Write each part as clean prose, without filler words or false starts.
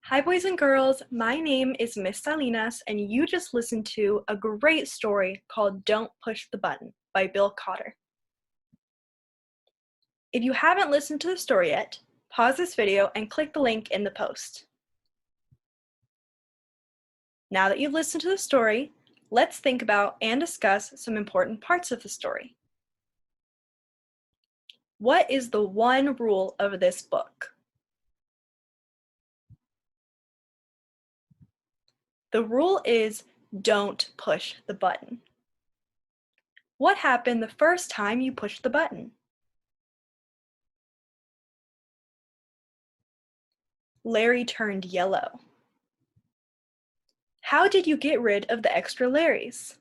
Hi, boys and girls. My name is Miss Salinas, and you just listened to a great story called Don't Push the Button by Bill Cotter. If you haven't listened to the story yet, pause this video and click the link in the post. Now that you've listened to the story, let's think about and discuss some important parts of the story. What is the one rule of this book? The rule is don't push the button. What happened the first time you pushed the button? Larry turned yellow. How did you get rid of the extra Larrys?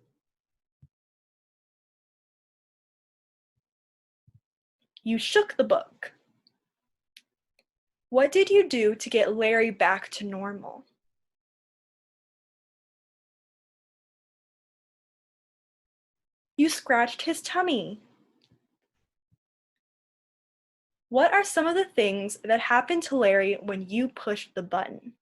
You shook the book. What did you do to get Larry back to normal? You scratched his tummy. What are some of the things that happened to Larry when you pushed the button?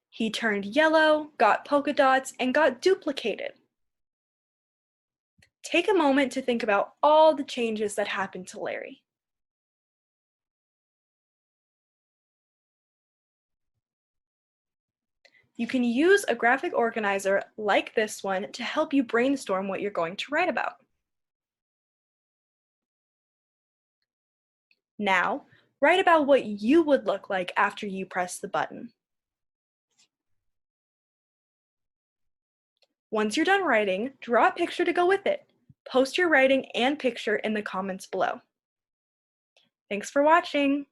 He turned yellow, got polka dots, and got duplicated. Take a moment to think about all the changes that happened to Larry. You can use a graphic organizer like this one to help you brainstorm what you're going to write about. Now, write about what you would look like after you press the button. Once you're done writing, draw a picture to go with it. Post your writing and picture in the comments below. Thanks for watching!